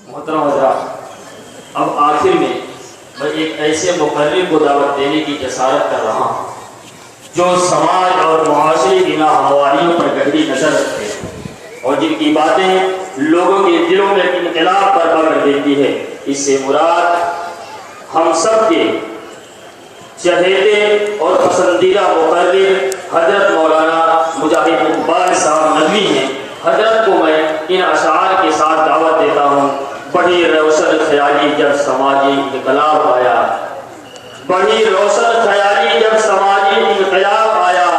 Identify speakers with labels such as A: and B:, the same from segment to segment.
A: محترم حضرات، اب آخر میں میں ایک ایسے مقرر کو دعوت دینے کی جسارت کر رہا ہوں جو سماج اور معاشرے کی ناہمواریوں پر گہری نظر رکھتے ہیں اور جن کی باتیں لوگوں کے دلوں میں انقلاب برپا کر دیتی ہے۔ اس سے مراد ہم سب کے چہیتے اور پسندیدہ مقرر حضرت مولانا مجاہد اقبال صاحب ندوی ہیں۔ حضرت کو میں ان اشعار کے ساتھ دعوت دیتا ہوں۔ بڑی روشن خیالی جب سماجی انقلاب آیا، بڑی روشن خیالی جب سماجی انقلاب آیا،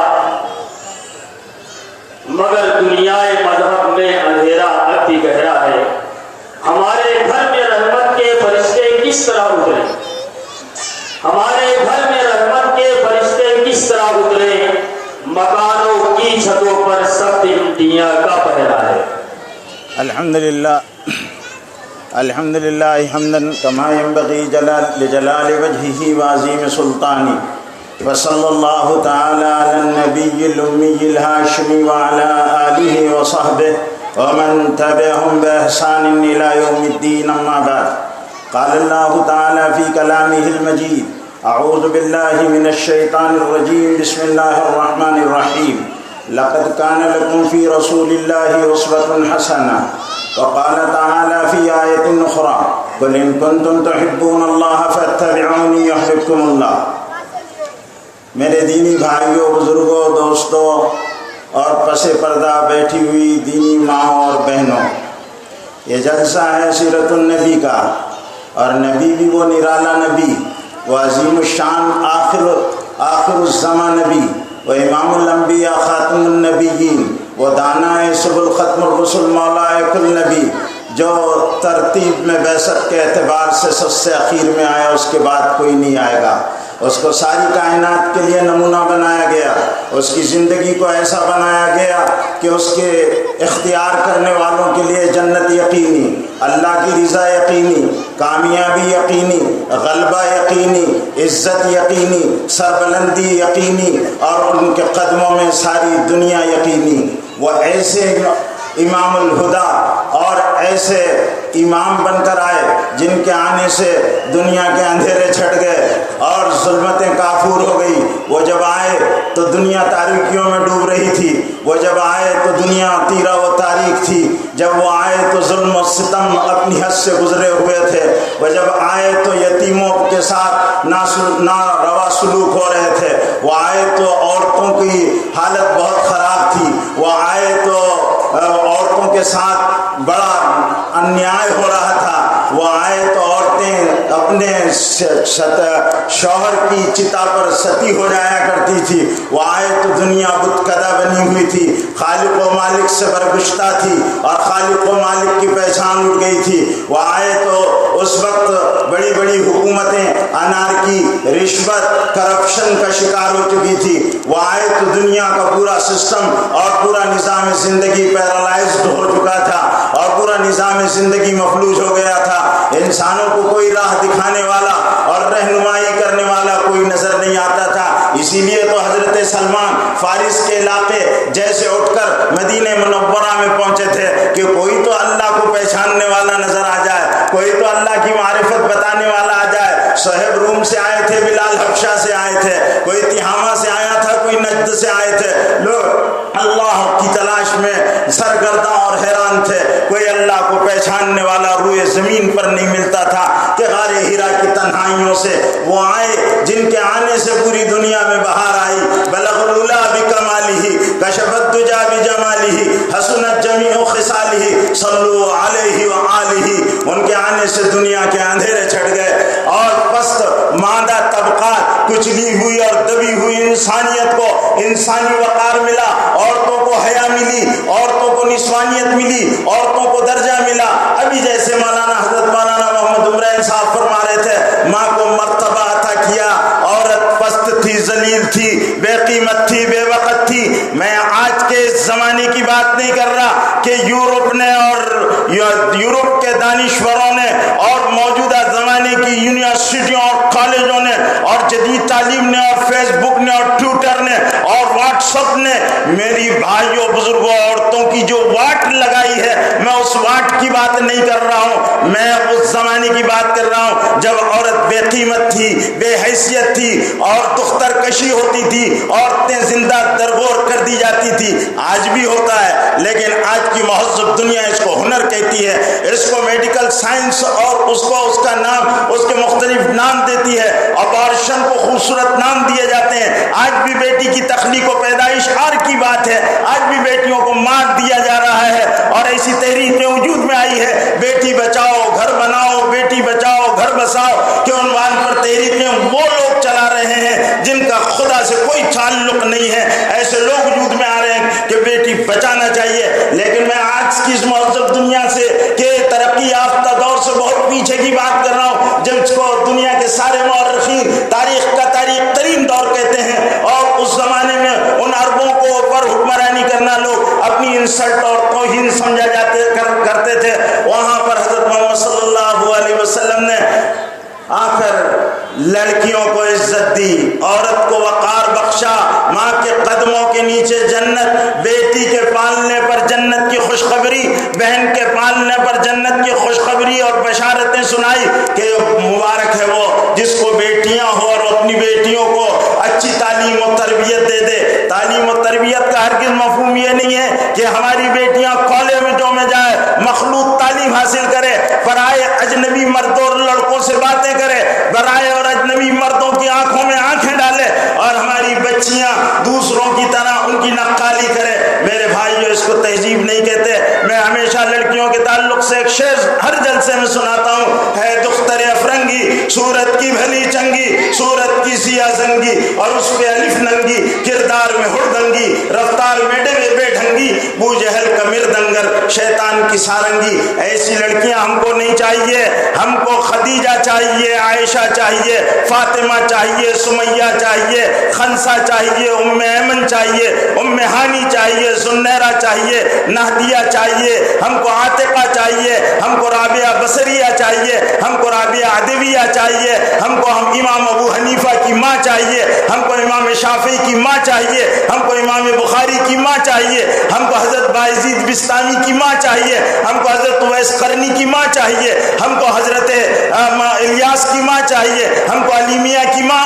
A: مگر دنیا مذہب میں اندھیرا اب بھی گہرا ہے۔ ہمارے گھر میں رحمت کے فرشتے کس طرح اترے، ہمارے گھر میں رحمت کے فرشتے کس طرح اترے، مکانوں کی چھتوں پر سخت امتیاں کا پہرا ہے۔
B: الحمد للہ حمدا کما ينبغي لجلال وجهه وعظیم سلطانی، وصلی اللہ تعالی علی النبی الامی الہاشمی وعلی آلہ وصحبہ ومن تبعهم بإحسان إلى يوم الدين، اما بعد۔ قال اللہ تعالی فی کلامہ المجید، اعوذ باللہ من الشیطان الرجیم، بسم اللہ الرحمن الرحیم۔ لقد كان لكم في رسول الله أسوة حسنة، وقال تعالى في آية أخرى قل إن كنتم تحبون الله فاتبعوني يحببكم الله۔ میرے دینی بھائیوں، بزرگوں، دوستوں اور پس پردہ بیٹھی ہوئی دینی ماں اور بہنوں، یہ جلسہ ہے سیرت النبی کا، اور نبی بھی وہ نرالا نبی، وہ عظیم الشان آخر الزمان نبی، وہ امام الانبیاء خاتم النبیین، وہ دانائے سبل ختم الرسل مولا کل نبی، جو ترتیب میں بعثت کے اعتبار سے سب سے اخیر میں آیا، اس کے بعد کوئی نہیں آئے گا۔ اس کو ساری کائنات کے لیے نمونہ بنایا گیا، اس کی زندگی کو ایسا بنایا گیا کہ اس کے اختیار کرنے والوں کے لیے جنت یقینی، اللہ کی رضا یقینی، کامیابی یقینی، غلبہ یقینی، عزت یقینی، سربلندی یقینی، اور ان کے قدموں میں ساری دنیا یقینی۔ وہ ایسے امام الہدا اور ایسے امام بن کر آئے جن کے آنے سے دنیا کے اندھیرے چھٹ گئے اور ظلمتیں کافور ہو گئی۔ وہ جب آئے تو دنیا تاریکیوں میں ڈوب رہی تھی، وہ جب آئے تو دنیا تیرہ و تاریک تھی، جب وہ آئے تو ظلم و ستم اپنی حد سے گزرے ہوئے تھے، وہ جب آئے تو یتیموں کے ساتھ ناروا سلوک ہو رہے تھے، وہ آئے تو عورتوں کی حالت بہت خراب تھی، وہ آئے تو عورتوں کے ساتھ بڑا انیائے ہو رہا تھا، وہ آئے تو عورتیں اپنے شوہر کی چتا پر ستی ہو جایا کرتی تھی، وہ آئے تو دنیا بت کدہ بنی ہوئی تھی، خالق و مالک سے برگشتہ تھی اور خالق و مالک کی پہچان اٹھ گئی تھی۔ وہ آئے تو اس وقت بڑی بڑی حکومتیں انارکی، رشوت، کرپشن کا شکار ہو چکی تھی، وہ آئے تو دنیا کا پورا سسٹم اور پورا نظام زندگی پیرالائزڈ ہو چکا تھا اور پورا نظام زندگی مفلوج ہو گیا تھا۔ انسانوں کو کوئی راہ دکھانے والا اور رہنمائی کرنے والا کوئی نظر نہیں آتا تھا۔ اسی لیے تو حضرت سلمان فارس کے علاقے جیسے اٹھ کر مدینہ منورہ میں پہنچے تھے کہ کوئی تو اللہ کو پہچاننے والا نظر آ جائے، کوئی تو اللہ کی معرفت بتانے والا آ جائے۔ صہیب روم سے آئے تھے، بلال حبشہ سے آئے تھے، کوئی تہامہ سے آیا تھا، کوئی نجد سے آئے تھے۔ لوگ اللہ کی تلاش میں سرگرداں اور حیران تھے، کوئی اللہ کو پہچاننے والا روئے زمین پر نہیں ملتا تھا کہ غار ہیرا کی تنہائیوں سے وہ آئے جن کے آنے سے پوری دنیا میں بہار آئی۔ بلغ العلا بکمالہ، کشف الدجا بجمالہ، حسنت جمیع خصالہ، صلو علیہ وآلہ۔ ان کے آنے سے دنیا کے اندھیرے چھٹ گئے اور پست مادہ طبقات، کچلی ہوئی اور دبی ہوئی انسانیت کو انسانی وقار ملا، عورتوں کو حیا ملی، عورتوں کو نسوانیت ملی، عورتوں کو درجہ ملا۔ ابھی جیسے مولانا حضرت مولانا محمد عمرین صاحب فرما رہے تھے، ماں کو مرتبہ عطا کیا، عورت پست تھی، ذلیل تھی، بے قیمت تھی، بے وقت تھی۔ میں آج کے زمانے کی بات نہیں کر رہا کہ یورپ نے اور یورپ کے دانشوروں نے اور موجودہ زمانے کی یونیورسٹیوں اور کالجوں نے اور جدید تعلیم نے اور فیس بک نے اور ٹویٹر نے اور واٹس ایپ نے میری بھائیوں، بزرگوں، عورتوں کی جو واٹ لگائی ہے، میں اس واٹ کی بات نہیں کر رہا ہوں۔ میں اس زمانے کی بات کر رہا ہوں جب عورت بے قیمت تھی، بے حیثیت تھی اور دختر کشی ہوتی تھی، عورتیں زندہ درگور کر دی جاتی تھی۔ آج بھی ہوتا ہے، لیکن آج کی مہذب دنیا اس کو ہنر کہتی ہے، اس کو میڈیکل سائنس اور اس کا نام، اس کے مختلف نام دیتی ہے۔ ابارشن کو خوبصورت نام دیے جاتے ہیں۔ آج بھی بیٹی کی تخلیق و پیدائش عار کی بات ہے، آج بھی بیٹیوں کو مار دیا جا رہا ہے، اور ایسی تحریک وجود میں آئی ہے، بیٹی بچاؤ گھر بناؤ، بیٹی بچاؤ گھر بساؤ کے عنوان پر تحریکیں وہ لوگ چلا رہے ہیں جن کا خدا سے کوئی تعلق نہیں ہے۔ ایسے لوگ وجود میں آ رہے ہیں کہ بیٹی بچانا چاہیے، لیکن میں آج کی اس مہذب دنیا سے کہ ترقی یافتہ دور سے بہت پیچھے کی بات کر رہا ہوں، جس کو دنیا کے سارے مورخین تاریخ کا تاریخ ترین دور کہتے ہیں، اور اس زمانے میں ان عربوں کو پر حکمرانی کرنا لوگ اپنی انسلٹ اور توہین سمجھا کرتے تھے، وہاں پر حضرت محمد صلی اللہ علیہ وسلم نے آ کر لڑکیوں کو عزت دی، عورت کو وقار بخشا، ماں کے قدموں کے نیچے جنت، بیٹی کے پالنے پر جنت کی خوشخبری، بہن کے پالنے پر جنت کی خوشخبری اور بشارتیں سنائی کہ مبارک ہے وہ جس کو بیٹیاں ہو اور اپنی بیٹیوں کو اچھی تعلیم و تربیت دے دے۔ تعلیم و تربیت کا ہرگز مفہوم یہ نہیں ہے کہ ہماری بیٹیاں کالجوں میں جائیں، مخلوط تعلیم حاصل کرے، پرائے اجنبی مردوں اور لڑکوں سے باتیں کرے، برائے اور اجنبی مردوں کی آنکھوں میں آنکھیں ڈالے، اور ہماری بچیاں دوسروں کی طرح ان کی نقالی کرے۔ میرے بھائیو، اس کو تہذیب نہیں کہتے۔ میں ہمیشہ لڑکیوں کے تعلق سے ایک شعر ہر جلسے میں سناتا ہوں، ہے دختر افرنگی صورت کی بھلی چنگی، صورت کی سیاہ زنگی اور اس پہ الف ننگی، کردار میں ہردنگی، رفتار میں ڈبے بے ڈھنگی، بو جہل کا مردنگر شیطان کی سارنگی۔ ایسی لڑکیاں ہم کو نہیں چاہیے، ہم کو خدیجہ چاہیے، عائشہ چاہیے، فاطمہ چاہیے، سمیہ چاہیے، خنسا چاہیے، ام ایمن چاہیے، ام ہانی چاہیے، زنیرہ چاہیے، نہدیہ چاہیے، ہم کو عاتقہ چاہیے، ہم کو رابعہ بصریہ چاہیے، ہم کو رابعہ عدویہ چاہیے، ہم کو امام ابو حنیفہ کی ماں چاہیے، ہم کو امام شافعی کی ماں چاہیے، ہم کو امام بخاری کی ماں چاہیے، ہم کو حضرت باعزید بستامی کی ماں چاہیے، ہم کو حضرت اویس قرنی کی ماں چاہیے، ہم کو حضرت الیاس کی ماں چاہیے، ہم کو علیمیہ کی ماں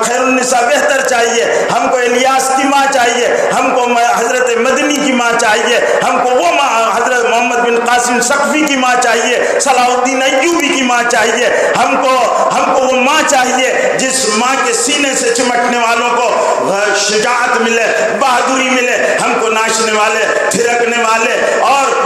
B: خیر النساء بہتر چاہیے، ہم کو الیاس کی ماں چاہیے، ہم کو حضرت مدنی کی ماں چاہیے، ہم کو وہ ماں حضرت محمد بن قاسم سقفی کی ماں چاہیے، صلاح الدین ایوبی کی ماں چاہیے، ہم کو وہ ماں چاہیے جس ماں کے سینے سے چمٹنے والوں کو شجاعت ملے، بہادری ملے، ہم کو ناچنے والے، تھرکنے والے اور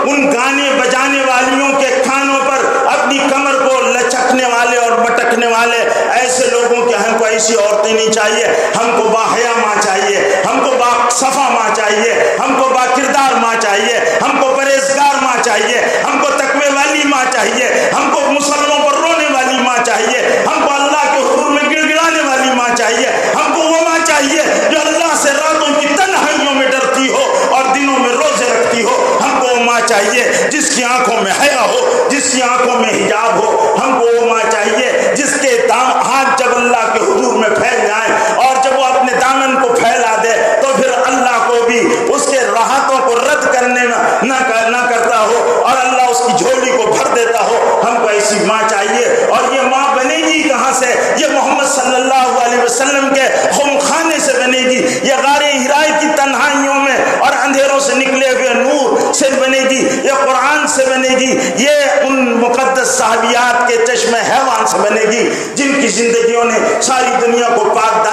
B: ان گانے بجانے والیوں کے کھانوں پر اپنی کمر کو لچکنے والے اور مٹکنے والے ایسے لوگوں کے ہم کو ایسی عورتیں نہیں چاہیے۔ ہم کو باحیا ماں چاہیے، ہم کو با صفا ماں چاہیے، ہم کو با کردار ماں چاہیے، ہم کو پرہیزگار ماں چاہیے، ہم کو تقوی والی ماں چاہیے، ہم کو مسلموں پر رونے والی ماں چاہیے، ہم کو اللہ کے حضور میں گڑ گڑانے والی ماں چاہیے، ہم کو وہ ماں چاہیے جو اللہ سے راتوں کی تنہائیوں میں ڈرتی ہو اور دنوں میں روزے رکھتی ہو، ہم کو وہ ماں چاہیے جس کی آنکھوں میں حیا ہو، جس کی آنکھوں میں حجاب ہو، ہم کو وہ ماں چاہیے جس کے ہاتھ جب اللہ کے حضور میں پھیل جائیں اور جب وہ اپنے دامن کو پھیلا دے تو پھر اللہ کو بھی اس کے راحتوں کو رد کرنے نہ کرتا ہو اور اللہ اس کی جھولی کو بھر دیتا ہو۔ ہم کو ایسی ماں چاہیے، اور یہ ماں بنے گی کہاں سے؟ یہ محمد صلی اللہ علیہ وسلم کے خم خانے سے بنے گی، یہ غار حراء کی تنہائیوں میں اور اندھیروں سے نکلے ہوئے نور سے بنے گی، یہ قرآن سے بنے گی، یہ ان مقدس صحابیات کے چشمے حیوان سے بنے گی جن کی زندگیوں نے ساری دنیا کو پاک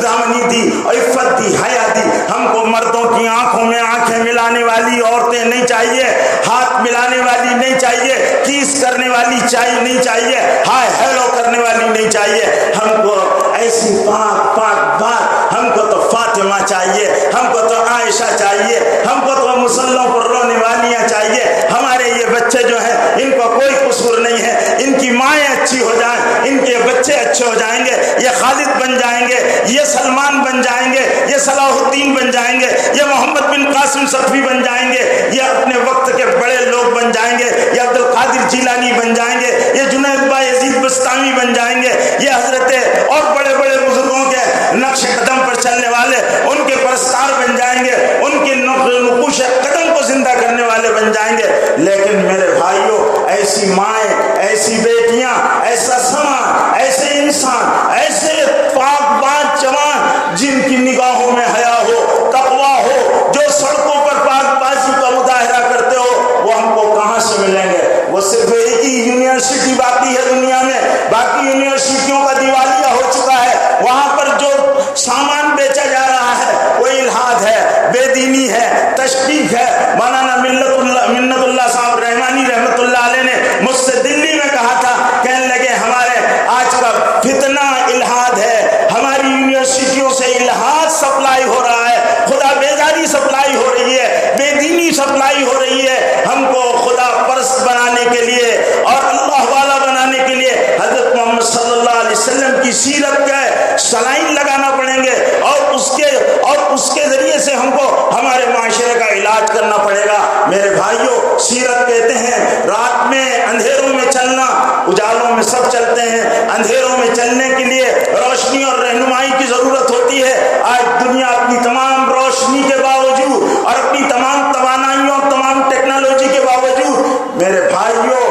B: دامنی دی، عفت دی، حیا دی۔ ہم کو مردوں کی آنکھوں میں آنکھیں ملانے والی عورتیں نہیں چاہیے، ہاتھ ملانے والی نہیں چاہیے، کیس کرنے والی نہیں چاہیے، ہائے ہیلو کرنے والی نہیں چاہیے۔ ہم کو ایسی پاک بات، ہم کو تو فاطمہ چاہیے، ہم کو تو عائشہ چاہیے، ہم کو تو مسلوں پر رونے والیاں چاہیے۔ ہمارے یہ بچے جو ہیں ان کو کوئی قصور نہیں ہے، ان کی مائیں اچھی ہو جائیں، ان کے بچے اچھے ہو جائیں گے، یہ خالد بن جائیں گے، یہ سلمان بن جائیں گے، یہ صلاح الدین بن جائیں گے، یہ محمد بن قاسم سقفی بن جائیں گے، یہ اپنے وقت کے بڑے لوگ بن جائیں گے، یہ عبد القادر جیلانی بن جائیں گے، یہ جنید باعزید بستامی بن جائیں گے، یہ حضرت اور بڑے بڑے بزرگوں کے نقش قدم پر چلنے والے ان کے پرستار بن جائیں گے، ان کے نقوش قدم کو زندہ کرنے والے بن جائیں گے۔ لیکن لیکن میرے بھائیوں ایسی مائیں، ایسی بیٹیاں، ایسا سماج، ایسے انسان، ایسے پاک باز جوان جن کی نگاہوں میں حیا ہو، تقویٰ ہو، جو سڑکوں پر پاک بازی کا مظاہرہ کرتے ہو، وہ ہم کو کہاں سے ملیں گے؟ وہ صرف ایک ہی یونیورسٹی باقی ہے دنیا میں، باقی یونیورسٹیوں کا دیوالیہ ہو چکا ہے، وہاں پر جو سامان بیچا جا رہا ہے وہ الحاد ہے، بے دینی ہے، تشکیک ہے۔ مولانا منت اللہ صاحب رحمانی رحمت اللہ علیہ نے مجھ سے دلی میں کہا تھا، کہنے لگے ہمارے آج کا فتنہ الحاد ہے، ہماری یونیورسٹیوں سے الحاد سپلائی ہو رہا ہے، خدا بیزاری سپلائی ہو رہی ہے، بے دینی سپلائی ہو رہی ہے۔ ہم کو خدا پرست بنانے کے لیے اور اللہ والا بنانے کے لیے حضرت محمد صلی اللہ علیہ وسلم کی سیرت کا سلائن لگانا پڑیں گے، اور اس کے ذریعے سے ہم کو ہمارے معاشرے کا علاج کرنا پڑے گا۔ میرے بھائیوں، سیرت کہتے ہیں رات میں اندھیروں میں چلنا، اجالوں میں سب چلتے ہیں، اندھیروں میں چلنے کے لیے روشنی اور رہنمائی کی ضرورت ہوتی ہے۔ آج دنیا اپنی تمام روشنی کے باوجود اور اپنی تمام توانائیوں اور تمام ٹیکنالوجی کے باوجود میرے بھائیوں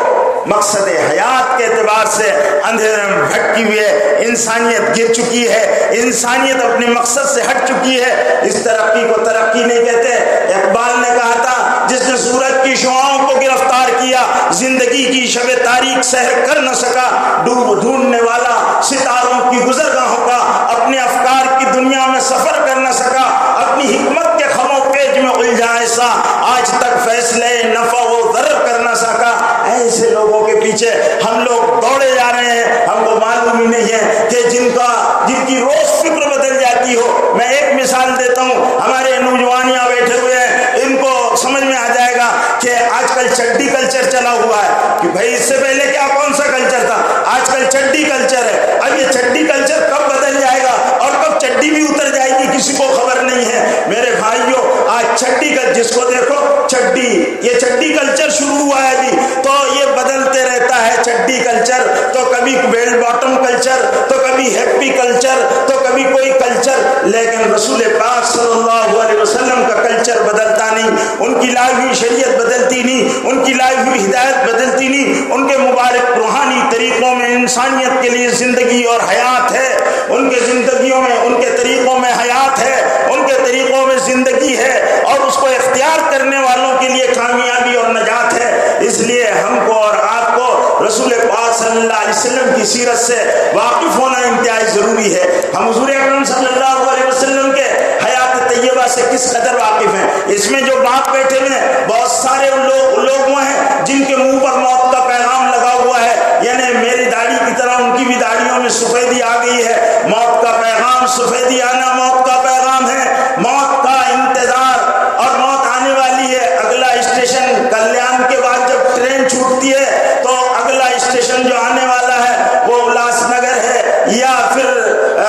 B: مقصد حیات کے اعتبار سے اندھیرے میں بھٹکی ہوئی ہے، انسانیت گر چکی ہے، انسانیت اپنے مقصد سے ہٹ چکی ہے۔ اس ترقی کو ترقی نہیں کہتے۔ اقبال نے کہا تھا، جس نے سورج کی شعاؤں کو گرفتار کیا، زندگی کی شب تاریک سحر کر نہ سکا، ڈھونڈنے والا ستاروں کی گزرگاہوں کا، اپنے افکار کی دنیا میں سفر کر نہ سکا، اپنی حکمت کے خمو پیج میں الجھا ایسا، آج تک فیصلے نفع و ضرر کر نہ سکا۔ ایسے لوگوں کے پیچھے ہم لوگ دوڑے جا رہے ہیں، ہم کو معلوم ہی نہیں ہے کہ جن کی روز فکر بدل جاتی ہو۔ میں ایک مثال دیتا ہوں، ہمارے نوجوان یہاں بیٹھے ہوئے ہیں، ان کو سمجھ میں آ جائے گا کہ آج کل چڈی کلچر چلا ہوا ہے، کہ بھائی اس سے پہلے کیا کون سا کلچر تھا، آج کل چڈی کلچر ہے۔ اب یہ چڈی کلچر کب بدل جائے گا اور کب چڈی بھی اتر جائے گی کسی کو خبر نہیں ہے۔ میرے بھائیوں، آج چڈی کلچر، جس کو دیکھو چڈی، یہ چڈی کلچر شروع ہوا ہے ابھی، تو یہ بدلتے رہتا ہے چڈی کلچر، تو کبھی بیل باٹم کلچر، تو کبھی ہیپی کلچر، تو کبھی کوئی کلچر، لیکن رسول پاک صلی اللہ علیہ وسلم کا کلچر بدلتا نہیں، ان کی لائی ہوئی شریعت بدلتی نہیں، ان کی لائی ہوئی ہدایت بدلتی نہیں، ان کے مبارک روحانی طریقوں میں انسانیت کے لیے زندگی اور حیات ہے، ان کے زندگیوں میں، ان کے طریقوں میں حیات ہے، ان کے طریقوں میں زندگی ہے، اور اس کو اختیار کرنے والوں کے لیے کامیابی اور نجات ہے۔ اس لیے ہم کو اور آپ کو رسول پاک صلی اللہ علیہ وسلم کی سیرت سے واقف ہونا انتہائی ضروری ہے۔ ہم حضور اکرم صلی اللہ علیہ وسلم کے حیات طیبہ سے کس قدر واقف ہیں؟ اس میں جو باپ بیٹھے ہوئے ہیں، بہت سارے لوگ وہ ہیں جن کے منہ پر موت کا پیغام لگا ہوا ہے، یعنی میری داڑھی کی طرح ان کی بھی داڑھیوں میں سفیدی آ گئی ہے۔ موت کا پیغام، سفیدی آنا موت کا پیغام ہے، موت کا انتظار، اور موت آنے والی ہے۔ اگلا اسٹیشن کلیان کے بعد جب ٹرین چھوٹتی ہے تو اگلا اسٹیشن جو آنے والا ہے وہ الاس نگر ہے یا پھر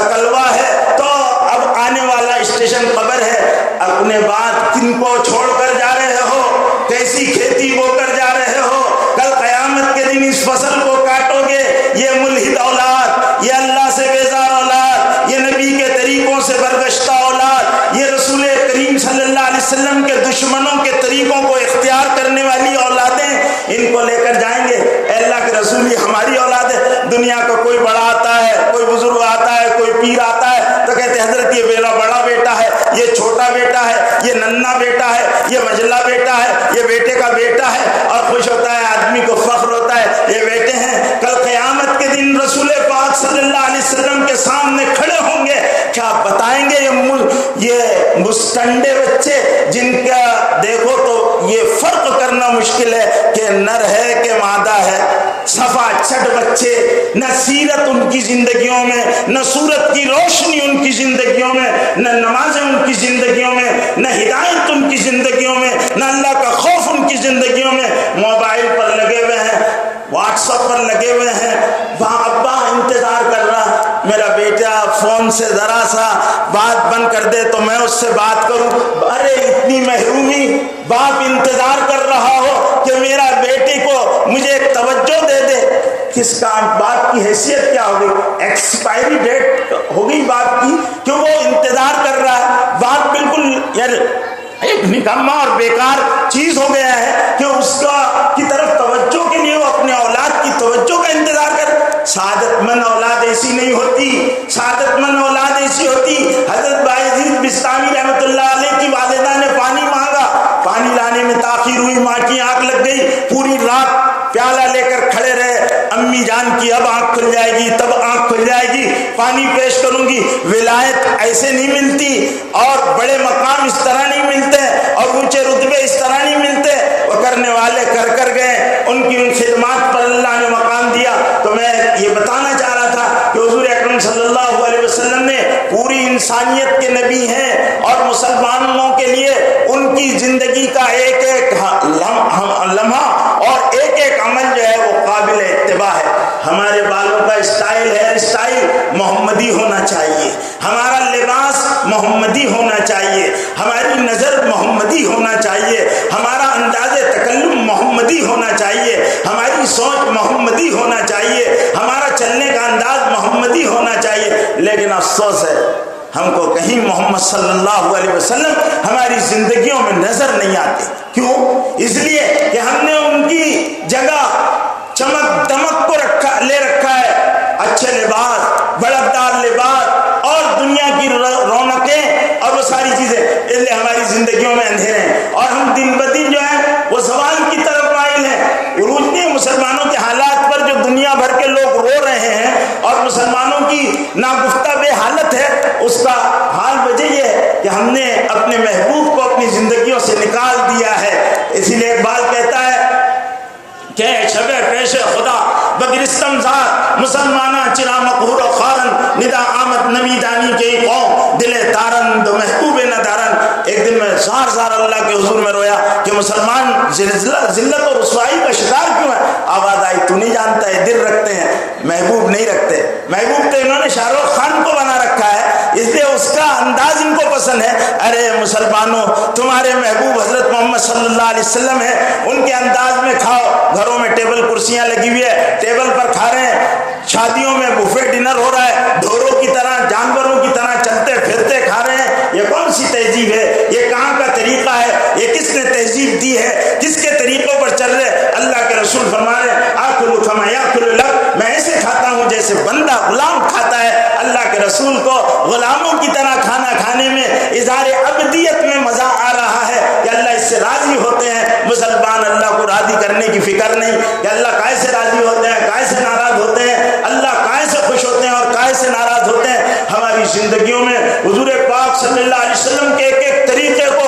B: کلوا ہے، تو اب آنے والا اسٹیشن قبر ہے۔ اپنے بعد کن کو چھوڑ کر جا رہے ہو، کیسی کھیتی بو کر جا رہے ہو، کل قیامت کے دن اس فصل کو کاٹو گے۔ یہ ملحد اولاد، یہ اللہ سے بیزار اولاد، یہ نبی کے طریقوں سے برگشتہ اولاد، یہ رسول کریم صلی اللہ علیہ وسلم کے دشمنوں کے طریقوں کو اختیار کرنے والی اولادیں، ان کو لے کر جائیں گے۔ اے اللہ کے رسول، یہ ہماری اولاد ہے۔ دنیا کا کوئی بڑا آتا ہے، کوئی بزرگ آتا ہے، کوئی پیر آتا ہے تو کہتے ہیں حضرت یہ بیلا بڑا بیٹا ہے، یہ چھوٹا بیٹا ہے، یہ ننھا بیٹا ہے، یہ مجلا بیٹا ہے، یہ بیٹے کا بیٹا ہے، اور خوش ہوتا ہے، آدمی کو فخر ہوتا ہے، یہ بیٹے ہیں۔ کل قیامت کے دن رسول پاک صلی اللہ علیہ وسلم کے سامنے کھڑے ہوں گے، کیا بتائیں گے یہ مستنڈے بچے جن کا دیکھو تو یہ فرق کرنا مشکل ہے کہ نر ہے کہ مادہ ہے، صفا چٹ بچے، نہ سیرت ان کی زندگیوں میں، نہ صورت کی روشنی ان کی زندگیوں میں، نہ نمازیں ان کی زندگیوں میں، نہ ہدایت ان کی زندگیوں میں، نہ اللہ کا خوف ان کی زندگیوں میں۔ موبائل پر لگے ہوئے ہیں، واٹس ایپ پر لگے ہوئے ہیں، وہاں ابا انتظار کر رہا میرا بیٹا فون سے ذرا سا بات بند کر دے تو میں اس سے بات کروں۔ ارے اتنی محرومی، باپ انتظار کر رہا ہو کہ میرا بیٹی کو مجھے ایک توجہ دے دے، کس کام؟ باپ کی حیثیت کیا ہو گئی؟ ایکسپائری ڈیٹ ہو گئی باپ کی، کیوں وہ انتظار کر رہا ہے۔ باپ بالکل یار نکما اور بیکار چیز ہو گیا ہے کہ اس کی طرف توجہ کے لیے وہ اپنے اولاد کی توجہ کا انتظار کر. سعادت مند اولاد ایسی نہیں ہوتی. سعادت مند اولاد ایسی ہوتی. حضرت باعزید بستامی رحمۃ اللہ علیہ کی والدہ نے پانی مانگا, پانی لانے میں تاخیر ہوئی, ماں کی آنکھ لگ گئی, پوری رات پیالہ لے کر کھڑے رہے. امی جان کی اب آنکھ کھل جائے گی, تب آنکھ کھل جائے گی, پانی پیش کروں گی. ولایت ایسے نہیں ملتی اور بڑے مقام اس طرح نہیں ملتے اور اونچے رتبے اس طرح نہیں ملتے. وہ کرنے والے کر گئے, ان کی ان خدمات پر اللہ نے مقام دیا. تو میں یہ بتانا چاہ رہا تھا کہ حضور اکرم صلی اللہ علیہ وسلم نے پوری انسانیت کے نبی ہیں اور مسلمانوں کے لیے ان کی زندگی کا ایک ایک لمحہ اور ایک ایک عمل جو ہے وہ قابل اتباع ہے. ہمارے بالوں کا اسٹائل, ہیئر اسٹائل محمدی ہونا چاہیے. ہمارا لباس محمدی ہونا چاہیے. ہماری نظر محمدی ہونا چاہیے. ہمارا انداز تکلم محمدی ہونا چاہیے. ہماری سوچ محمدی ہونا چاہیے. ہمارا چلنے کا انداز محمدی ہونا چاہیے. لیکن افسوس ہے ہم کو کہیں محمد صلی اللہ علیہ وسلم ہماری زندگیوں میں نظر نہیں آتے. کیوں؟ اس لیے کہ ہم نے ان کی جگہ چمک دمک کو لے رکھا ہے. اچھے لباس, بڑکدار لباس اور دنیا کی رونقیں اور وہ ساری چیزیں, اس لیے ہماری زندگیوں میں اندھیرے ہیں اور ہم دن بدن جو ہے وہ زوال کی طرف مائل ہیں. عروج نہیں, مسلمانوں کے حالات پر جو دنیا بھر کے لوگ رو رہے ہیں اور مسلمانوں کی ناگفتہ بے حالت ہے, اس کا حال وجہ یہ ہے کہ ہم نے اپنے محبوب کو اپنی زندگیوں سے نکال دیا ہے. اسی لیے اقبال کہتا ہے کہ شب پیش خدا بگرستم زاد مسلمانہ چرا مقہور و خارن ندا آمد نبی دانی کے قوم دل تارن دو محبوب ندارن. ایک دن میں زار اللہ کے حضور میں رویا کہ مسلمان ذلت اور رسوائی کا شکار کیوں ہے. آواز آئی, تو نہیں جانتا ہے دل رکھتے ہیں محبوب نہیں رکھتے. محبوب تو انہوں نے شاہ رخ خان کو بنا رکھا ہے, اس لیے اس کا انداز ان کو پسند ہے. ارے مسلمانوں, تمہارے محبوب حضرت محمد صلی اللہ علیہ وسلم ہیں, ان کے انداز میں کھاؤ. گھروں میں ٹیبل کرسیاں لگی ہوئی ہے, ٹیبل پر کھا رہے ہیں. شادیوں میں بوفے ڈنر ہو رہا ہے, ڈھوروں کی طرح جانوروں کی طرح چلتے پھرتے کھا رہے ہیں. یہ کون سی تہذیب ہے؟ یہ کہاں کا طریقہ ہے؟ یہ کس نے تہذیب دی ہے؟ کس کے طریقوں پر چل رہے؟ اللہ کے رسول فرما رہے ہیں آکل کما یاکل لک, میں ایسے کھاتا ہوں جیسے بندہ غلام کھاتا ہے. اللہ کے رسول کو غلاموں کی طرح کھانا کھانے میں اظہار عبدیت میں مزہ آ رہا ہے کہ اللہ اس سے راضی ہوتے ہیں. مسلمان اللہ کو راضی کرنے کی فکر نہیں کہ اللہ کائے سے راضی ہوتے ہیں, کائے سے ناراض ہوتے ہیں, اللہ کائے سے خوش ہوتے ہیں اور کائے سے ناراض ہوتے ہیں. ہماری زندگیوں میں حضور پاک صلی اللہ علیہ وسلم کے ایک ایک طریقے کو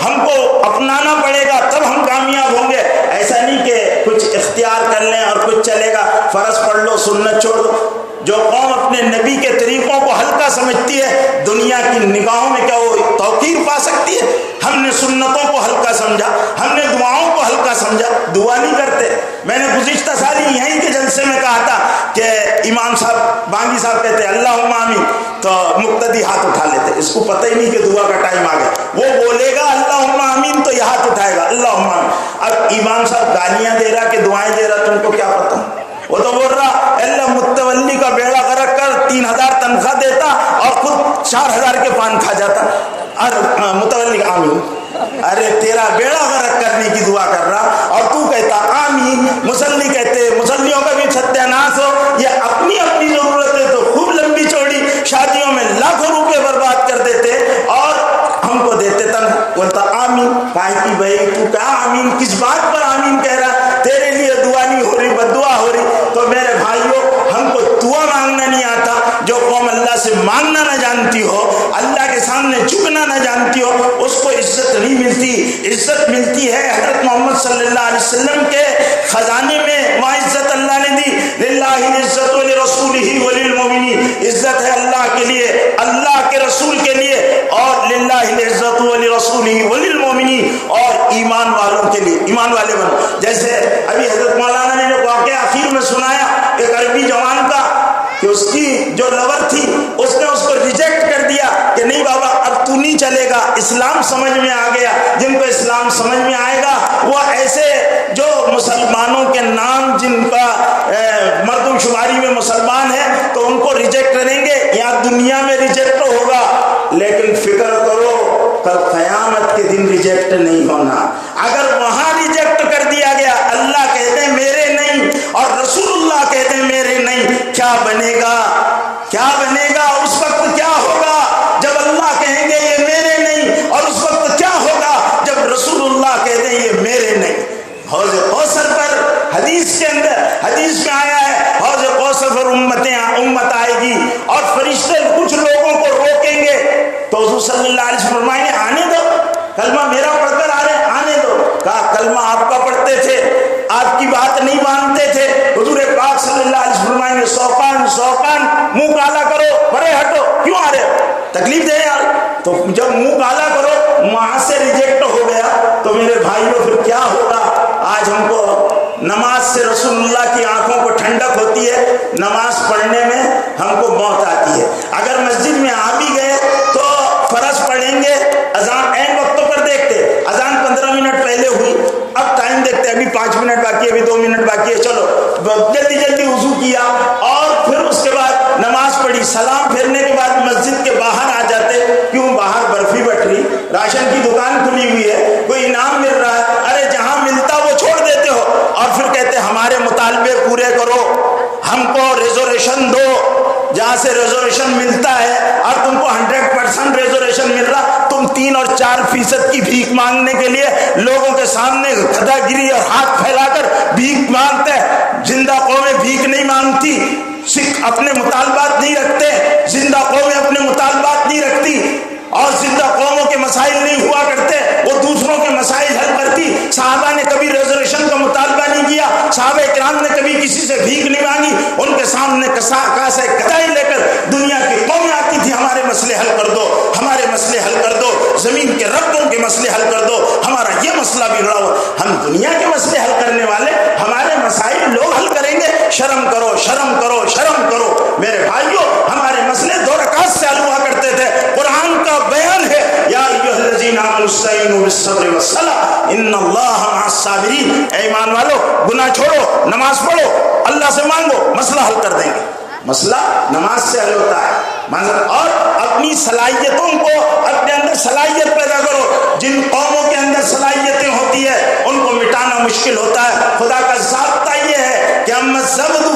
B: ہم کو اپنانا پڑے گا, تب ہم کامیاب ہوں گے. ایسا نہیں کہ کچھ اختیار کر لیں اور کچھ چلے گا, فرض پڑھ لو سنت چھوڑ دو. جو قوم اپنے نبی کے طریقوں کو ہلکا سمجھتی ہے, دنیا کی نگاہوں میں کیا وہ توقیر پا سکتی ہے؟ ہم نے سنتوں کو ہلکا سمجھا, ہم نے دعاؤں کو ہلکا سمجھا, دعا نہیں کرتے. میں نے گزشتہ سال یہیں کے جلسے میں کہا تھا کہ امام صاحب بانگی صاحب کہتے ہیں اللہم آمین, تو مقتدی ہاتھ اٹھا لیتے. اس کو پتہ ہی نہیں کہ دعا کا ٹائم آ گیا. وہ بولے گا اللہم آمین تو یہ ہاتھ اٹھائے گا اللہم آمین. اب امام صاحب گالیاں دے رہا کہ دعائیں دے رہا, تم کو کیا پتہ؟ وہ تو بول رہا اللہ متولی کا بیڑا غرق کر 3000 تنخواہ دیتا اور خود 4000 کے پان کھا جاتا. اور متولی آمین, ارے تیرا بیڑا غرق کرنے کی دعا کر رہا اور تو کہتا آمین. مصلی کہتے مصلیوں کا بھی ستیہ ناس ہو. یہ اپنی اپنی ضرورتیں تو خوب لمبی چوڑی شادیوں میں لاکھوں روپے برباد کر دیتے اور ہم کو دیتے تن. بولتا آمین. کہا کہ بھائی تو کیا آمین, کس بات پر آمین کہہ رہا؟ تیرے لیے دعا نہیں ہو رہی, بد دعا ہو رہی. تو میرے بھائیوں, ہم کو دعا مانگنا نہیں آتا. جو قوم اللہ سے مانگنا نہ جانتی ہو, اللہ کے سامنے جھکنا نہ جانتی ہو, اس کو عزت نہیں ملتی. عزت ملتی ہے حضرت محمد صلی اللہ علیہ وسلم کے خزانے میں. وہاں عزت اللہ نے دی. للہ العزت ولرسولہ وللمؤمنین, عزت ہے اللہ کے لیے, اللہ کے رسول کے لیے, اور للہ العزت ولرسولہ وللمؤمنین, اور ایمان والوں کے لیے. ایمان والے بنو. جیسے ابھی حضرت مولانا نے جو واقعہ آخر میں سنایا ایک عربی جوان کا کہ اس کی جو لور تھی اس نے اس کو ریجیکٹ کر دیا کہ نہیں بابا اب تو نہیں چلے گا, اسلام سمجھ میں آ گیا. جن کو اسلام سمجھ میں آئے گا وہ ایسے جو مسلمانوں کے نام جن کا مردم شماری میں مسلمان ہے تو ان کو ریجیکٹ کریں گے, یا دنیا میں ریجیکٹ ہوگا. لیکن فکر کرو کل قیامت کے دن ریجیکٹ کوثر پر حدیث میں آیا ہے حوض کوثر پر امت آئے گی اور فرشتے کچھ لوگوں کو روکیں گے تو حضور صلی اللہ علیہ وسلم فرمائیں گے آنے دو، کلمہ میرا پڑھ کر آ رہے آنے دو۔ کہا کلمہ آپ کا پڑھتے تھے، آپ کی بات نہیں مانتے تھے۔ حضور پاک صلی اللہ علیہ وسلم فرمائیں گے سوکان منہ کالا کرو، پرے ہٹو، کیوں آ رہے ہو، تکلیف دے یار۔ تو جب منہ کالا کرو وہاں سے ریجیکٹ ہو گیا تو میرے بھائیوں پھر کیا ہوگا؟ آج ہم کو نماز سے رسول اللہ کی آنکھوں کو ٹھنڈک ہوتی ہے، نماز پڑھنے میں ہم کو موت آتی ہے۔ اگر مسجد میں آ بھی گئے تو فرض پڑھیں گے، اذان عین وقتوں پر دیکھتے، اذان 15 منٹ پہلے ہوئی، اب ٹائم دیکھتے ابھی 5 منٹ باقی ہے، ابھی 2 منٹ باقی ہے، چلو جلدی وضو کیا اور پھر اس کے بعد نماز پڑھی، سلام پھیرنے کے بعد مسجد کے باہر آ جاتے، کیوں باہر برفی بٹ رہی، راشن کی دکان کھلی ہوئی ہے، کوئی انعام مل رہا ہے، ارے جہاں ملتا وہ چھوڑ دیتے ہو اور پھر کہتے ہمارے مطالبے پورے کرو، ہم کو ریزرویشن دو، جہاں سے ریزرویشن ملتا ہے اور تم کو 100% ریزرویشن مل رہا، تم 3 اور 4% کی بھیک مانگنے کے لیے لوگوں کے سامنے گدھا گیری اور ہاتھ پھیلا کر بھیک مانگتے۔ زندہ قومیں بھیک نہیں مانگتی، سکھ اپنے مطالبات نہیں رکھتے، زندہ قومیں اپنے مطالبات نہیں رکھتی اور زندہ قوموں کے مسائل نہیں ہوا کرتے، وہ دوسروں کے مسائل حل کرتی۔ صحابہ نے کبھی ریزرویشن کا مطالبہ نہیں کیا، صحابہ کرام نے کبھی کسی سے بھیک نہیں مانگی، ان کے سامنے کاسے کٹائی لے کر دنیا کی قومیں آتی تھی، ہمارے مسئلے حل کر دو، ہمارے مسئلے حل کر دو، زمین کے رقبوں کے مسئلے حل کر دو، ہمارا یہ مسئلہ بگڑا ہوا۔ ہم دنیا کے مسئلے حل کرنے والے، ہمارے مسائل لوگ حل کریں گے؟ شرم کرو، شرم کرو، شرم کرو۔ میرے بھائیوں، ہمارے مسئلے 2 رکعت سے حل ہوا کرتے تھے۔ قرآن کا بیان ہے یا ایھا الذین آمنوا استعینوا بالصبر والصلاۃ ان اللہ مع الصابرین۔ اے ایمان والو، گناہ چھوڑو، نماز پڑھو، اللہ سے مانگو، مسئلہ حل کر دیں گے۔ مسئلہ نماز سے حل ہوتا ہے۔ اور اپنی صلاحیتوں کو، اپنے اندر صلاحیت پیدا کرو۔ جن قوموں کے اندر صلاحیتیں ہوتی ہے ان کو مٹانا مشکل ہوتا ہے۔ خدا کا ضابطہ یہ ہے کہ اما الزبد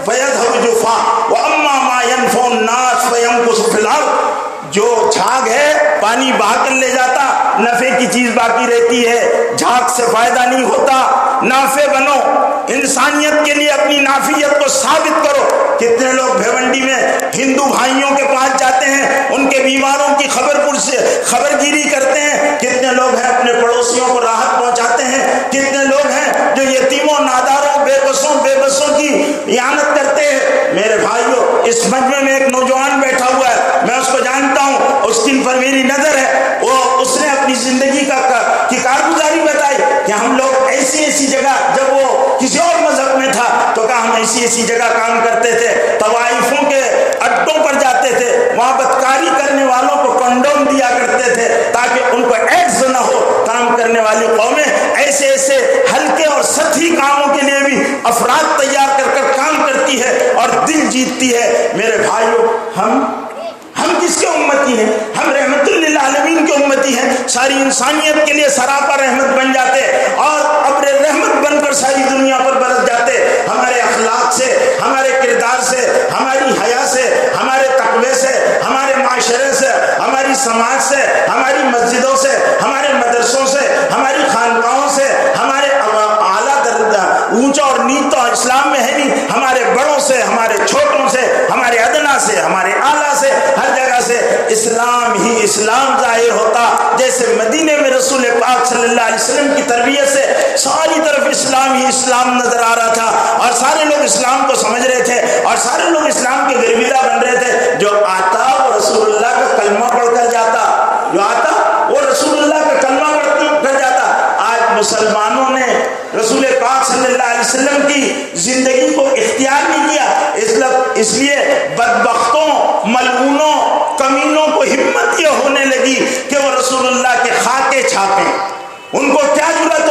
B: فیذهب جفاء واما ما ينفع الناس فيمكث في الارض۔ جو جھاگ ہے پانی بہا کر لے جاتا، نفع کی چیز باقی رہتی ہے، جھاگ سے فائدہ نہیں ہوتا۔ نافع بنو، انسانیت کے لیے اپنی نافعیت کو ثابت کرو۔ کتنے لوگ بھیونڈی میں ہندو بھائیوں کے پاس جاتے ہیں، ان کے بیماروں کی خبر گیری کرتے ہیں، کتنے لوگ ہیں اپنے پڑوسیوں کو راحت پہنچاتے ہیں، کتنے لوگ ہیں جو یتیموں، ناداروں، بے بسوں کی اعانت کرتے ہیں۔ میرے بھائیوں، اس مجمع میں ایک نوجوان بیٹھا ہوا ہے، میں اس کو جانتا ہوں، اس کی پر میری نظر ہے، اس نے اپنی زندگی کی کارگزاری بتائی کہ ہم لوگ ایسی جگہ، جب وہ کسی اور مذہب میں تھا تو کہا ہم ایسی جگہ کام کرتے تھے، طوائفوں کے اڈوں پر جاتے تھے، وہاں بدکاری کرنے والوں کو کنڈوم دیا کرتے تھے تاکہ ان کو ایڈز نہ ہو۔ کام کرنے والی قومیں ایسے ہلکے اور سطحی کاموں کے لیے بھی افراد تیار کر کام کرتی ہے اور دل جیتتی ہے۔ میرے بھائیوں، ہم کس کے امتی ہیں؟ ہم رحمت للعالمین کے امتی ہیں۔ ساری انسانیت کے لیے سراپا رحمت بن جاتے اور ابر رحمت بن کر ساری دنیا پر برس جاتے۔ ہمارے اخلاق سے، ہمارے کردار سے، ہماری حیا سے، ہمارے تقوی سے، ہمارے معاشرے سے، ہماری سماج سے، ہماری مسجدوں سے، ہمارے مدرسوں سے، ہماری خانقاہوں سے، ہمارے اعلیٰ درجہ اونچا اور نیچا اسلام میں ہے نہیں، ہمارے بڑوں سے، ہمارے چھوٹوں سے، ہمارے ادنا سے، ہمارے اعلیٰ سے، ہر جگہ سے اسلام ہی اسلام ظاہر ہوتا۔ جیسے مدینے میں رسول پاک صلی اللہ علیہ وسلم کی تربیت سے ساری طرف اسلام ہی اسلام نظر آ رہا تھا اور سارے لوگ اسلام کو سمجھ رہے تھے اور سارے لوگ اسلام کے گرویدہ بن رہے تھے۔ جو آتا وہ رسول اللہ کا کلمہ پڑھ کر جاتا، جو آتا وہ رسول اللہ کا کلمہ پڑھ کر جاتا۔ آج مسلمانوں نے رسول پاک صلی اللہ علیہ وسلم کی زندگی کو اختیار نہیں کیا، اس لیے بدبختوں، ملعونوں، کمینوں کو ہمت یہ ہونے لگی کہ وہ رسول اللہ کے خاکے چھاپیں۔ ان کو کیا ضرورت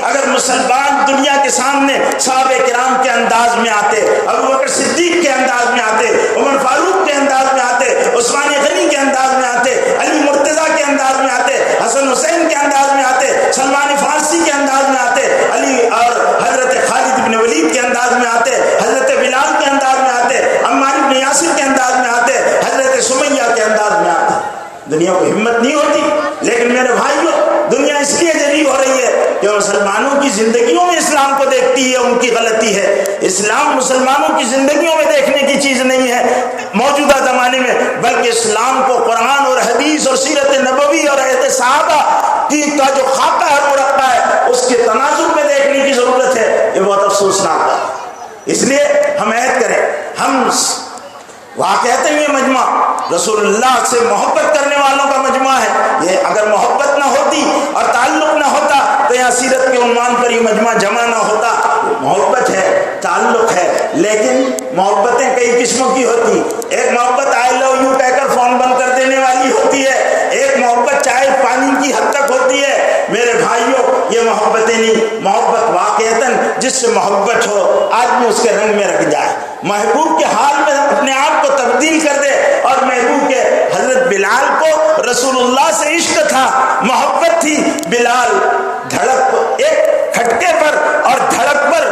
B: اگر مسلمان دنیا کے سامنے صحابہ کرام کے انداز میں آتے، ابوبکر صدیق کے انداز میں آتے، عمر فاروق کے انداز میں آتے، عثمان غنی کے انداز میں آتے، علی مرتضیٰ کے انداز میں آتے، حسن حسین کے انداز میں آتے، سلمان فارسی کے انداز میں آتے، علی اور حضرت خالد بن ولید کے انداز میں آتے، حضرت بلال کے انداز میں آتے، عمار بن یاسر کے انداز میں آتے، حضرت سمیہ کے انداز میں آتے۔ دنیا کو ہمت نہیں ہوتی، لیکن میرے بھائیوں، دنیا اس لیے جری ہو رہی ہے کہ مسلمانوں کی زندگی زندگیوں میں اسلام کو دیکھتی ہے ان کی غلطی ہے. اسلام مسلمانوں کی زندگیوں میں دیکھنے کی چیز نہیں ہے موجودہ زمانے میں، بلکہ اسلام کو قرآن اور حدیث اور سیرت نبوی اور عہد صحابہ کا جو خاکہ ہے مرقع ہے اس کے تناظر میں دیکھنے کی ضرورت ہے. یہ بہت افسوسناک بات ہے. اس لیے ہم عہد کریں، ہم وہاں کہتے ہیں یہ مجمع رسول اللہ سے محبت کرنے والوں کا مجمع ہے. یہ اگر محبت نہ ہوتی اور تعلق نہ ہوتا تو یہاں سیرت کے عنوان پر یہ مجمع جمع نہ ہوتا. محبت ہے، تعلق ہے، لیکن محبتیں کئی قسموں کی ہوتی. ایک محبت آئی لو یو کہہ کر فون بند کر دینے والی ہوتی ہے، ایک محبت چائے پانی کی حد تک ہوتی ہے. میرے بھائیوں یہ محبتیں نہیں، محبت واقعتاً جس سے محبت ہو آدمی اس کے رنگ میں رکھ جائے، محبوب کے حال میں اپنے آپ کو تبدیل کر دے. اور محبوب کے حضرت بلال کو رسول اللہ سے عشق تھا، محبت تھی. بلال دھڑک ایک کھٹکے پر اور دھڑک پر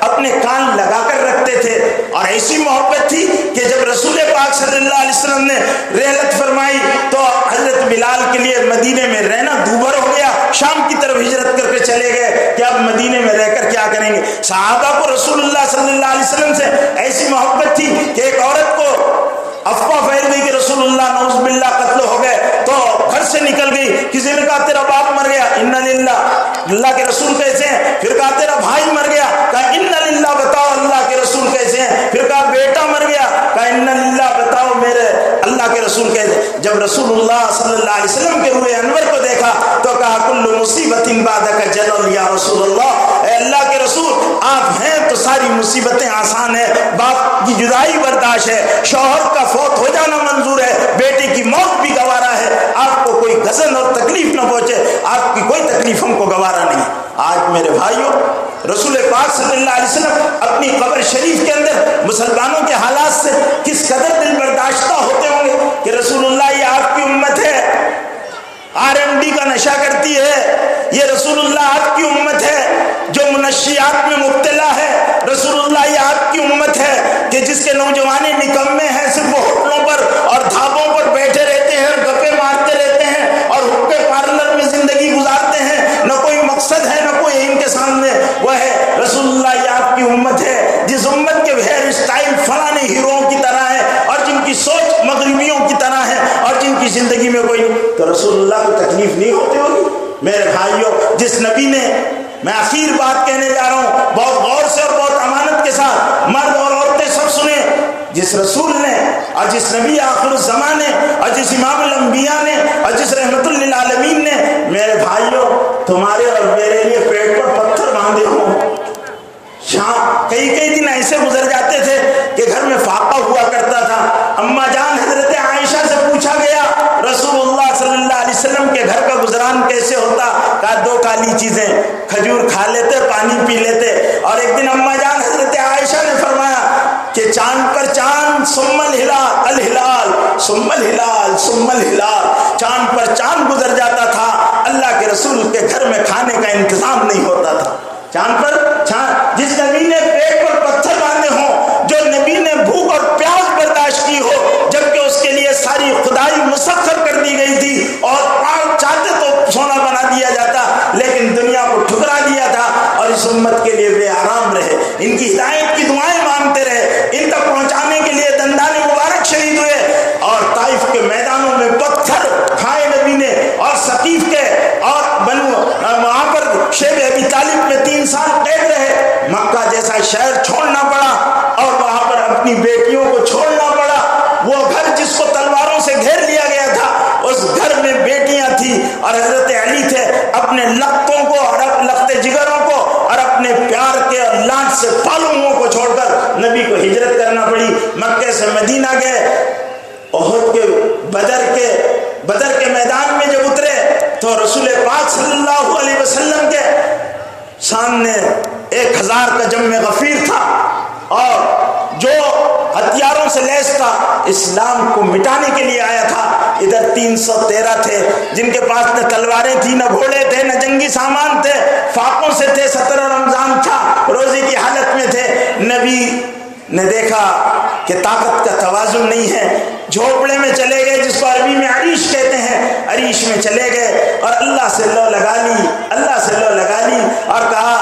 B: اپنے کان لگا کر رکھتے تھے، اور ایسی محبت تھی کہ جب رسول پاک صلی اللہ علیہ وسلم نے رحلت فرمائی تو حضرت بلال کے لیے مدینے میں رہنا دوبھر ہو گیا. شام کی طرف ہجرت کر کے چلے گئے کہ اب مدینے میں رہ کر کیا کریں گے. صحابہ کو رسول اللہ صلی اللہ علیہ وسلم سے ایسی محبت تھی کہ ایک عورت کو افواہ پھیل گئی کہ رسول اللہ نعوذ باللہ قتل ہو گئے تو گھر سے نکل گئی. کسی نے کہا تیرا باپ مر گیا، انا للہ. اللہ کے رسول کیسے ہیں؟ پھر کہا تیرا بھائی مر گیا، کہا انا للہ. بتاؤ اللہ کے رسول کیسے ہیں؟ پھر کہا بیٹا مر گیا، کہا انا للہ. بتاؤ میرے اللہ کے رسول کیسے؟ جب رسول اللہ صلی اللہ علیہ وسلم کے روئے انور کو دیکھا تو کہا کل مصیبت بعدک جلل یا رسول اللہ. اے اللہ کے رسول آپ ہیں تو ساری مصیبتیں آسان ہیں. باپ کی جدائی برداشت ہے، شوہر کا فوت ہو جانا منظور ہے، بیٹے کی موت بھی گوارا ہے. آپ کو کوئی غضن اور تکلیف نہ پہنچے، آپ کی کوئی تکلیف ہم کو گوارا نہیں. آج میرے بھائیوں رسول پاک صلی اللہ علیہ وسلم اپنی قبر شریف کے اندر مسلمانوں کے حالات سے کس قدر دل برداشتہ ہوتے ہوں گے کہ رسول اللہ یہ آپ کی امت ہے، RMD کا نشہ کرتی ہے، یہ رسول اللہ آپ کی امت ہے جو منشیات میں مبتلا ہے. رسول اللہ یہ آپ کی امت ہے کہ جس کے نوجوان نکمے ہیں، صرف وہ ہوٹلوں پر اور ڈھابوں پر بیٹھے رہتے ہیں، گپے مارتے رہتے ہیں اور حقے پارلر میں زندگی گزارتے ہیں. نہ کوئی مقصد ہے نہ کوئی ان کے سامنے وہ ہے. رسول اللہ یہ آپ کی امت ہے جس امت کے ہیئر اسٹائل فلاں ہیروؤں کی طرح ہے اور جن کی سوچ مغربیوں کی طرح ہے اور جن کی زندگی میں کوئی، تو رسول اللہ کو تکلیف نہیں ہوتی ہوگی. میرے بھائیوں جس نبی نے، میں آخر بات کہنے جا رہا ہوں بہت غور سے اور بہت امانت کے ساتھ، مرد اور عورتیں سب سنیں، جس رسول نے اور جس نبی آخر الزمان نے اور جس امام الانبیاء نے اور جس رحمت للعالمین نے میرے بھائیوں تمہارے اور میرے لیے پیٹ پر پتھر باندھے ہوں. شام کئی دن ایسے گزر جاتے تھے کہ گھر میں فاقہ ہوا کرتا تھا. اما جان حضرت عائشہ سے پوچھا گیا رسول اللہ صلی اللہ علیہ وسلم کے گھر کا گزران کیسے ہوتا؟ کہا دو کالی چیزیں، کھجور کھا لیتے، پانی پی لیتے. اور ایک دن اما جان حضرت عائشہ نے فرمایا کہ چاند پر چاند ثم الہلال، الہلال ثم الہلال ثم الہلال، چاند پر چاند گزر جاتا تھا، اللہ کے رسول کے گھر میں کھانے کا انتظام نہیں ہوتا تھا. چاند پر چاند، جس نبی نے پیٹ پر پتھر باندھے ہوں، جو نبی نے بھوک اور پیاس برداشت کی ہو جبکہ اس کے لیے ساری خدائی مسخر کر دی گئی تھی اور چاہتے تو سونا بنا دیا جاتا لیکن دنیا کو ٹھکرا دیا تھا اور اس امت کے لیے بے آرام رہے، ان کی ہدایت کی دعائیں مانگتے رہے، ان تک پہنچانے کے لیے دندان مبارک شہید ہوئے اور طائف کے میدانوں میں پتھر کھائے نبی نے، اور ثقیف کے اور وہاں پر شیب ابی طالب میں 3 سال قید رہے. مکہ جیسا شہر چھوڑنا پڑا اور وہاں پر اپنی بیٹیوں کو چھوڑنا پڑا. وہ گھر جس کو تلواروں سے گھیر لیا گیا تھا اس گھر میں بیٹیاں تھیں اور حضرت علی تھے. اپنے لختوں کو اور لخت جگروں کو اور اپنے پیار کے اور لانٹ سے پالوؤں کو چھوڑ کر نبی کو ہجرت کرنا پڑی. مکے سے مدینہ گئے. احد کے بدر کے میدان میں جب اترے تو رسول پاک صلی اللہ علیہ وسلم کے سامنے 1000 کا جم غفیر تھا اور جو ہتھیاروں سے لیس تھا، اسلام کو مٹانے کے لیے آیا تھا. ادھر 313 تھے جن کے پاس نہ تلواریں تھیں، نہ گھوڑے تھے، نہ جنگی سامان تھے، فاقوں سے تھے. 17 رمضان تھا، روزے کی حالت میں تھے. نبی نے دیکھا کہ طاقت کا توازن نہیں ہے، جھوپڑے میں چلے گئے جس کو عربی میں عریش کہتے ہیں، عریش میں چلے گئے اور اللہ سے لو لگا لی اور کہا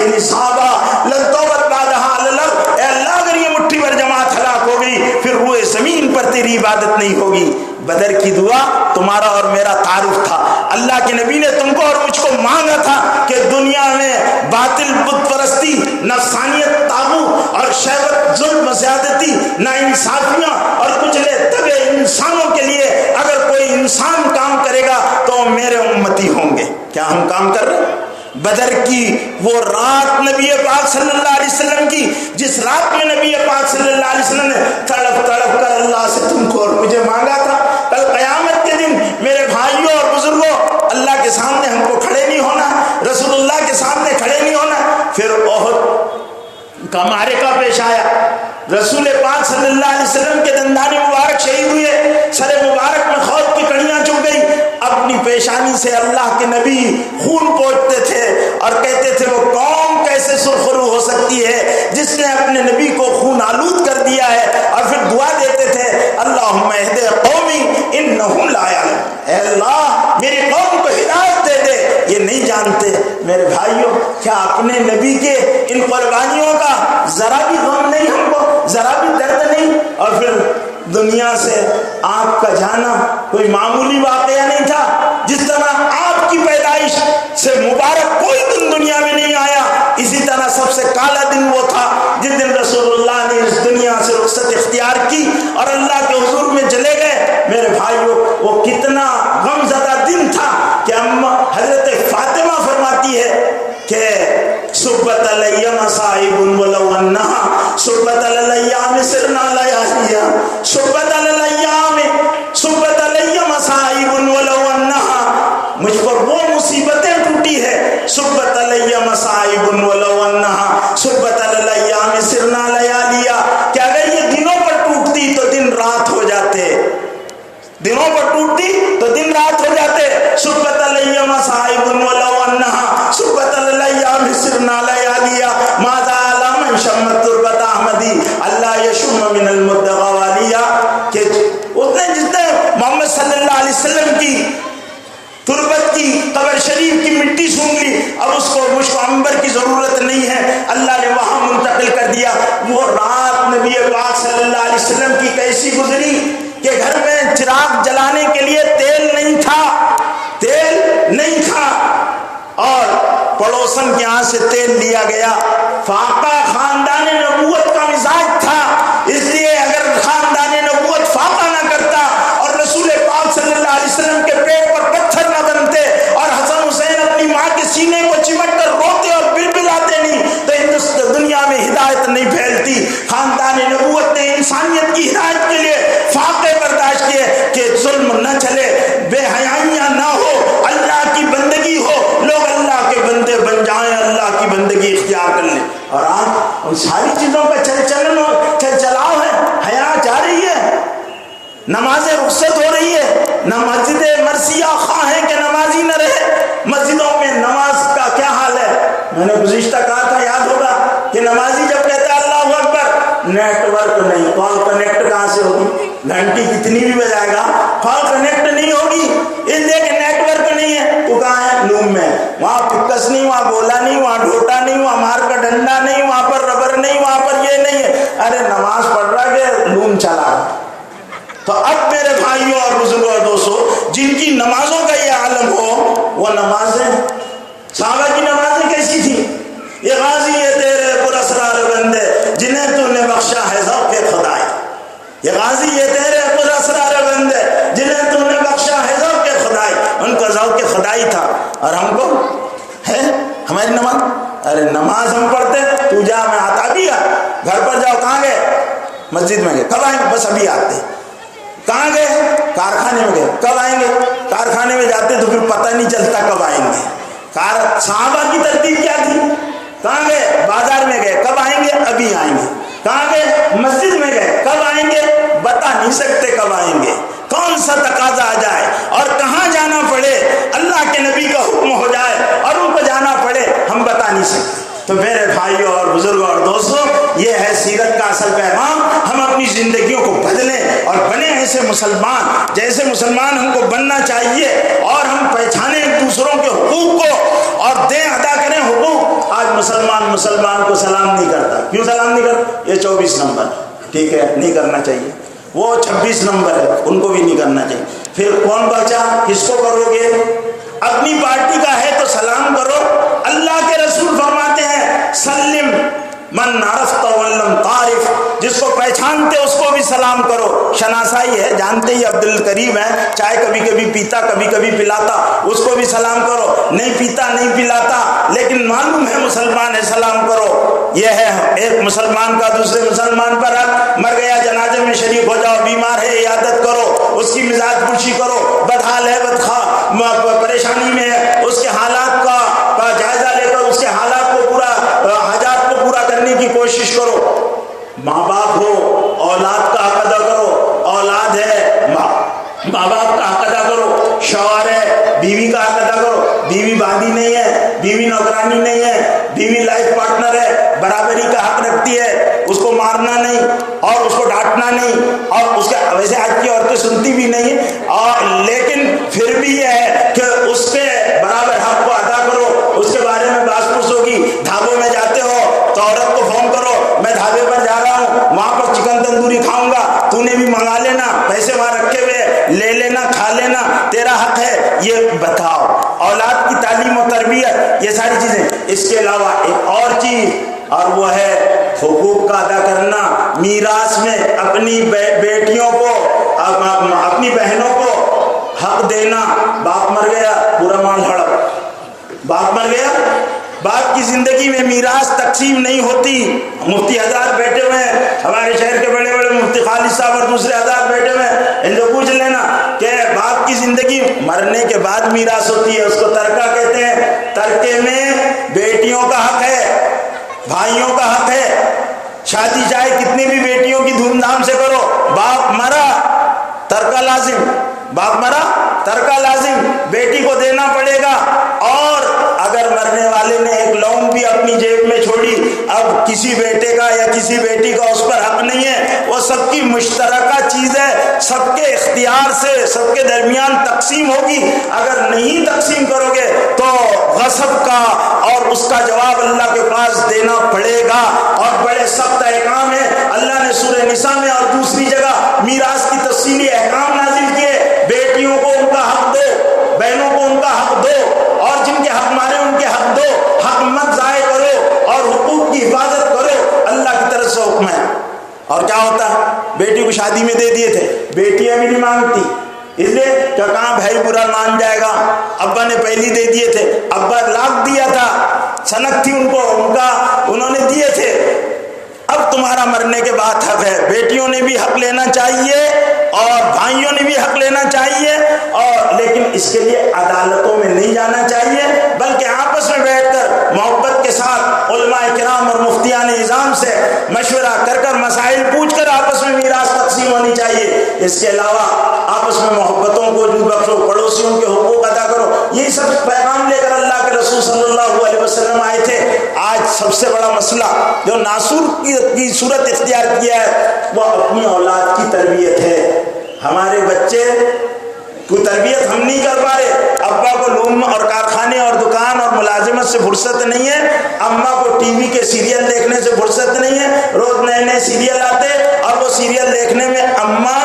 B: یعنی صحابہ لن توبت بعدها علی الارض، اے اللہ اگر یہ مٹھی بھر جماعت ہلاک ہو گئی پھر روئے زمین پر تیری عبادت نہیں ہوگی۔ بدر کی دعا تمہارا اور میرا تعارف تھا، اللہ کے نبی نے تم کو اور مجھ کو مانگا تھا کہ دنیا میں باطل بت پرستی، نفسانیت، طاغوت اور شہوت، ظلم، زیادتی، ناانصافیاں اور کچلے دبے انسانوں کے لیے اگر کوئی انسان کام کرے گا تو میرے امتی ہوں گے۔ کیا ہم کام کر رہے ہیں؟ بدر کی وہ رات نبی پاک صلی اللہ علیہ وسلم کی، جس رات میں نبی پاک صلی اللہ علیہ وسلم نے تڑپ تڑپ کر اللہ سے تم کو اور مجھے مانگا تھا، کل قیامت کے دن میرے بھائیوں اور بزرگوں اللہ کے سامنے ہم کو کھڑے نہیں ہونا، رسول اللہ کے سامنے کھڑے نہیں ہونا۔ پھر احد کا معرکہ پیش آیا، رسول پاک صلی اللہ علیہ وسلم کے دندان مبارک شہید ہوئے، سر مبارک میں خود کی کڑیاں چبھ گئی، اپنی پیشانی سے اللہ کے نبی خون پوچھتے تھے اور کہتے تھے وہ قوم کیسے سرخرو ہو سکتی ہے جس نے اپنے نبی کو خون آلود کر دیا ہے، اور پھر دعا دیتے تھے اللہم اہد قومی انہم لا یعلمون، اے اللہ میری قوم کو ہدایت دے دے، یہ نہیں جانتے۔ میرے بھائیوں کیا اپنے نبی کے ان قربانیوں کا ذرا بھی غم نہیں، ہم کو ذرا بھی درد نہیں؟ اور پھر دنیا سے آپ کا جانا کوئی معمولی واقعہ نہیں تھا، جس طرح آپ کی پیدائش سے مبارک کوئی دن دنیا میں نہیں آیا، اسی طرح سب سے کالا دن وہ تھا جس دن رسول اللہ نے اس دنیا سے رخصت اختیار کی اور اللہ کے حضور میں چلے گئے۔ میرے بھائیوں وہ کتنا غم زدہ دن تھا کہ حضرت فاطمہ فرماتی ہے کہ صبت علیہ مصائب ولو انہا صبت علیہ سرنا لیاہیا، صبت علیہ مصائب ولو انہا، مجھ پر وہ مصیبتیں ٹوٹی ہے، صبت علیہ مصائب ولو انہا صبت علیہ سرنا لیالیا، کہ اگر یہ دنوں پر ٹوٹتی تو دن رات ہو جاتے، دنوں پر ٹوٹتی تو دن رات ہو جاتے۔ صبت علیہ مصائب ولو انہا صبت علیہ سرنا لیالیا، ماذا علام شمت تربت احمدی اللہ یشم من المدغا والیا، کہ اس نے جس نے محمد صلی اللہ علیہ وسلم کی تربت کی، قبر شریف کی مٹی سونگ لی، اب اس کو مجھ کو عنبر کی ضرورت نہیں ہے، اللہ نے وہاں منتقل کر دیا۔ وہ رات نبی پاک صلی اللہ علیہ وسلم کی کیسی گزری کہ گھر میں چراغ جلانے کے لیے تیل نہیں تھا اور پڑوسن کے یہاں سے تیل لیا گیا۔ فاقہ خاندان نبوت کا مزاج تھا، اس لیے اگر خاندان نبوت فاقہ نہ کرتا اور رسول پاک صلی اللہ علیہ وسلم کے پیٹ پر پتھر نہ بنتے اور حسن حسین اپنی ماں کے سینے کو چمٹ کر روتے اور بلبلاتے نہیں تو دنیا میں ہدایت نہیں پھیلتی۔ خاندان نبوت نے انسانیت کی ہدایت کے لیے فاقے برداشت کیے کہ ظلم نہ چلے، بے حیائیاں نہ ہو، اللہ کی بندگی ہو، لوگ اللہ کے بندے بن جائیں، اللہ کی بندگی اختیار کر لیں۔ اور آج ان ساری چیزوں کا چل چلاؤ ہے، حیا جا رہی ہے، نمازیں رخصت ہو رہی ہے، نہ مسجد مرثیہ خواہ ہے کہ نمازی نہ رہے، مسجدوں میں نماز کا کیا حال ہے؟ میں نے گزشتہ کہا تھا، یاد ہوگا کہ نمازی جب کہتا ہے اللہ اکبر، نیٹ ورک نہیں، کال کنیکٹ کہاں سے ہوگی؟ گھنٹی کتنی بھی بجائے گا کال کنیکٹ نہیں ہوگی، اس لیے کہ نیٹ ورک نہیں ہے۔ تو کہاں ہے؟ لوم میں، وہاں پکس نہیں، وہاں گولا نہیں، وہاں ڈھوٹا نہیں، وہاں مار کا ڈنڈا نہیں، وہاں پر ربر نہیں، وہاں پر یہ نہیں ہے۔ ارے نماز پڑھ رہا کہ لوم چلا۔ تو اب میرے بھائیوں اور بزرگوں اور دوستوں، جن کی نمازوں کا یہ عالم ہو، وہ نمازیں صحابہ کی نمازیں کیسی تھی؟ یہ غازی ہے تیرے پراسرار بندے جنہیں تو نے بخشا ہے ذوق خدائی، یہ غازی ہے تیرے پراسرار بندے جنہیں تو نے بخشا ہے ذوق خدائی۔ ان کا ذوق خدائی تھا، اور ہم کو ہے ہماری نماز؟ ارے نماز ہم پڑھتے، تو جا میں آتا، ابھی آ، گھر پر جاؤ، کہاں گئے؟ مسجد میں گئے، کب آئیں گے؟ بس ابھی آتے۔ کہاں گئے؟ کارخانے میں گئے، کب آئیں گے؟ کارخانے میں جاتے تو پھر پتہ نہیں چلتا کب آئیں گے۔ صحابہ کی ترتیب کیا تھی؟ کہاں گئے؟ بازار میں گئے، کب آئیں گے؟ ابھی آئیں گے۔ کہاں گئے؟ مسجد میں گئے، کب آئیں گے؟ بتا نہیں سکتے کب آئیں گے، کون سا تقاضا آ جائے اور کہاں جانا پڑے، اللہ کے نبی کا حکم ہو جائے اور ان کو جانا پڑے، ہم بتا نہیں سکتے۔ تو میرے بھائیوں اور بزرگوں اور دوستوں، یہ ہے سیرت کا اصل پیغام۔ ہم اپنی زندگیوں کو بدلیں اور بنے ایسے مسلمان جیسے مسلمان ہم کو بننا چاہیے، اور ہم پہچانیں ایک دوسروں کے حقوق کو اور دیں ادا کریں حقوق۔ آج مسلمان کو سلام نہیں کرتا. کیوں سلام نہیں کرتا؟ یہ 24 نمبر ٹھیک ہے نہیں کرنا چاہیے. وہ 26 نمبر ہے ان کو بھی نہیں کرنا چاہیے. پھر کون بچا؟ کس کو کرو گے؟ اپنی پارٹی کا ہے تو سلام کرو. اللہ کے رسول فرماتے ہیں سلم من عرفت ولم تعرف، جس کو پہچانتے اس کو بھی سلام کرو. شناسائی ہے، جانتے ہی عبد الکریم ہے، چائے کبھی کبھی پیتا کبھی کبھی پلاتا، اس کو بھی سلام کرو. نہیں پیتا نہیں پلاتا لیکن معلوم ہے مسلمان ہے، سلام کرو. یہ ہے ایک مسلمان کا دوسرے مسلمان پر حق. مر گیا جنازے میں شریک ہو جاؤ، بیمار ہے عیادت کرو، اس کی مزاج پرسی کرو. بدحال ہے پریشانی میں ہے، اس کے حالات کا جائزہ لے کر اس کے حالات کو پورا حاجات کو پورا کرنے کی کوشش کرو. ماں باپ ہو اولاد کا حق ادا کرو. اولاد ہے ماں باپ کا حق ادا کرو. شوہر ہے بیوی کا حق ادا کرو. بیوی باندھی نہیں ہے، بیوی نوکرانی نہیں ہے، بیوی لائف پارٹنر ہے، برابری کا حق رکھتی ہے. اس کو مارنا نہیں اور اس کو ڈانٹنا نہیں. اور اس کے ویسے آج کی عورتیں سنتی بھی نہیں اور لیکن پھر بھی یہ ہے کہ اس کے برابر حق کو ادا کرو. اس کے بارے میں باس پرس ہوگی. ڈھابوں میں جاتے ہو تو عورت کو فون کرو میں ڈھابے پر جا رہا ہوں، وہاں پر چکن تندوری کھاؤں گا، تو نے بھی منگا لینا، پیسے وہاں رکھے ہوئے لے لینا کھا لینا، تیرا حق ہے. یہ بتاؤ اولاد کی تعلیم و تربیت، یہ ساری چیزیں. اس کے علاوہ ایک اور چیز اور وہ ہے حقوق کا ادا کرنا. میراث میں اپنی بیٹیوں کو اپنی بہنوں کو حق دینا. باپ مر گیا پورا مال ہڑپ، باپ مر گیا، باپ کی زندگی میں میراث تقسیم نہیں ہوتی. مفتی حضرات بیٹھے ہوئے ہیں ہمارے شہر کے بڑے بڑے مفتی خالد صاحب اور دوسرے حضرات بیٹھے ہوئے ہیں، ان سے پوچھ لینا کہ باپ کی زندگی مرنے کے بعد میراث ہوتی ہے، اس کو ترکہ کہتے ہیں. ترکے میں بیٹیوں کا حق ہے، بھائیوں کا حق ہے. شادی چاہے کتنی بھی بیٹیوں کی دھوم دھام سے کرو، باپ مرا ترکہ لازم، باپ مرا ترکہ لازم، بیٹی کو دینا پڑے گا. اور اگر مرنے والے نے ایک لونگ بھی اپنی جیب میں چھوڑی، اب کسی بیٹے کا یا کسی بیٹی کا اس پر حق نہیں ہے، وہ سب کی مشترکہ چیز ہے، سب کے اختیار سے سب کے درمیان تقسیم ہوگی. اگر نہیں تقسیم کرو گے تو غصب کا اور اس کا جواب اللہ کے پاس دینا پڑے گا. اور بڑے سخت احکام ہیں. اللہ نے سورہ نساء میں اور دوسری جگہ میراث کی تفصیلی احکام نازل کیے. بیٹیوں کو ان کا حق دو، بہنوں کو ان کا حق دو، اور جن کے حق مارے ان کے حق دو. حق مت ضائع کرو اور حقوق کی حفاظت کرو، اللہ کی طرف سے حکم ہے. اور کیا ہوتا ہے، بیٹی کو شادی میں دے دیے تھے، بیٹیاں بھی نہیں مانگتی، اس لیے کہ کہاں بھائی برا مان جائے گا. ابا نے پہلی دے دیے تھے، ابا لاکھ دیا تھا، سنک تھی ان کو، ان کا انہوں نے دیے تھے. اب تمہارا مرنے کے بعد حق ہے. بیٹیوں نے بھی حق لینا چاہیے اور بھائیوں نے بھی حق لینا چاہیے. اور لیکن اس کے لیے عدالتوں میں نہیں جانا چاہیے، بلکہ آپس میں بیٹھ کر محبت کے ساتھ علماء کرام اور مفتیان اعظام سے مشورہ کر کر مسائل پوچھ کر آپس میں میراث تقسیم ہونی چاہیے. اس کے علاوہ آپس میں محبتوں کو جو بخشو، پڑوسیوں کے حقوق ادا کرو. یہی سب پیغام لے کر اللہ کے رسول صلی اللہ علیہ وسلم آئے تھے. آج سب سے بڑا مسئلہ جو ناسور کی صورت اختیار کیا ہے وہ اپنی اولاد کی تربیت ہے. ہمارے بچے کو تربیت ہم نہیں کر پا رہے. ابا کو لوم اور کارخانے اور دکان اور ملازمت سے فرصت نہیں ہے، اماں کو ٹی وی کے سیریل دیکھنے سے فرصت نہیں ہے. روز نئے نئے سیریل آتے اور وہ سیریل دیکھنے میں اماں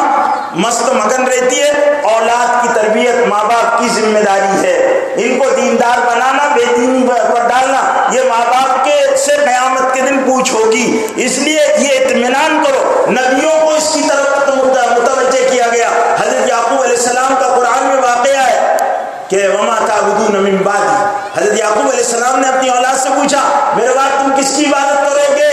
B: مست مگن رہتی ہے. اولاد کی تربیت ماں باپ کی ذمہ داری ہے. ان کو دیندار بنانا، بے دینی پر ڈالنا، یہ ماں باپ کے سے قیامت کے دن پوچھ ہوگی. اس لیے یہ اطمینان کرو. نبیوں کو اس کی طرف متوجہ کیا گیا. حضرت یعقوب علیہ السلام کا قرآن میں واقعہ ہے کہ وما تعبدون من بعدی. حضرت یعقوب علیہ السلام نے اپنی اولاد سے پوچھا میرے بعد تم کس کی عبادت کرو گے؟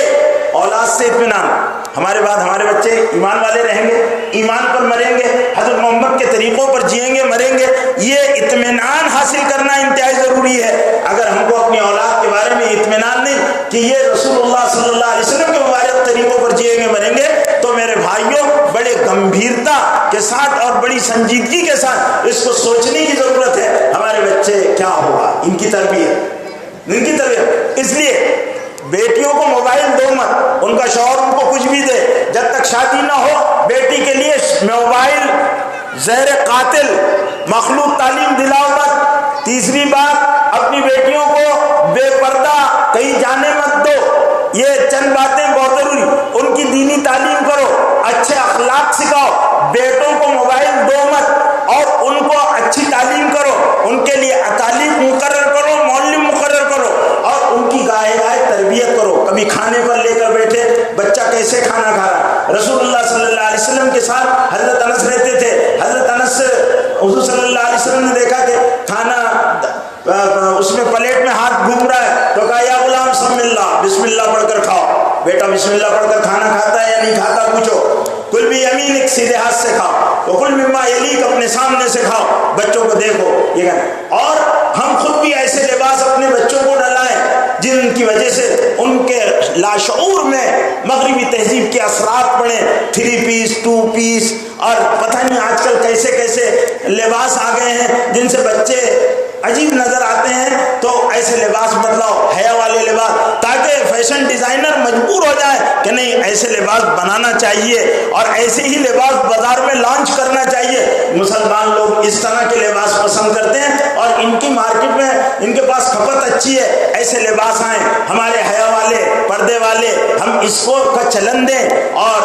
B: اولاد سے اطمینان. ہمارے بعد ہمارے بچے ایمان والے رہیں گے، ایمان پر مریں گے، حضرت محمد کے طریقوں پر جئیں گے، مریں گے. یہ اطمینان حاصل کرنا انتہائی ضروری ہے. اگر ہم کو اپنی اولاد کے بارے میں اطمینان نہیں کہ یہ رسول اللہ صلی اللہ علیہ وسلم کے مبارک طریقوں پر جئیں گے، مریں گے، تو میرے بھائیوں بڑے گمبھیرتا کے ساتھ اور بڑی سنجیدگی کے ساتھ اس کو سوچنے کی ضرورت ہے. ہمارے بچے کیا ہوگا، ان کی تربیت، ان کی تربیت. اس لیے بیٹیوں کو موبائل دو مت. ان کا شوہر ان کو کچھ بھی دے، جب تک شادی نہ ہو بیٹی کے لیے موبائل زہر قاتل، مخلوق تعلیم دلاؤ مت. تیسری بات، اپنی بیٹیوں کو بے پردہ کہیں جانے مت دو، یہ چند باتیں بہت ضروری، ان کی دینی تعلیم کرو، اچھے اخلاق سکھاؤ، بیٹوں کو موبائل دو مت، اور ان کو اچھی تعلیم کرو، ان کے لیے اکالف مقرر کرو، معلم مقرر کرو، اور ان کی گاہے گاہے تربیت کرو۔ کبھی کھانے پر لے کر بیٹھے، بچہ کیسے کھانا کھا رہا، رسول اللہ صلی اللہ علیہ وسلم کے ساتھ حضرت انس رہتے تھے، حضرت انس حضور صلی اللہ علیہ وسلم نے دیکھا کہ کھانا اس میں پلیٹ میں ہاتھ گھوم رہا ہے، تو کہا یا غلام سم اللہ، بسم اللہ پڑھ کر کھاؤ۔ بیٹا بسم اللہ پڑھ کر کھانا کھاتا ہے یا نہیں کھاتا پوچھو۔ کل بھی یمینک، سیدھے ہاتھ سے کھاؤ، وکل مما یلیک، اپنے سامنے سے کھاؤ، بچوں کو دیکھو یہ کہنا۔ اور ہم خود بھی ایسے لباس اپنے بچوں کو ڈلائیں جن کی وجہ سے ان کے لاشعور میں مغربی تہذیب کے اثرات پڑیں، 3 پیس 2 پیس، اور پتہ نہیں آج کل کیسے کیسے لباس آ گئے ہیں جن سے بچے عجیب نظر آتے ہیں۔ تو ایسے لباس بدلاؤ، حیا والے لباس، تاکہ فیشن ڈیزائنر مجبور ہو جائے کہ نہیں ایسے لباس بنانا چاہیے اور ایسے ہی لباس بازار میں لانچ کرنا چاہیے۔ مسلمان لوگ اس طرح کے لباس پسند کرتے ہیں اور ان کی مارکیٹ میں ان کے پاس کھپت اچھی ہے، ایسے لباس آئیں ہمارے حیا والے، پردے والے، ہم اس کو کا چلن دیں، اور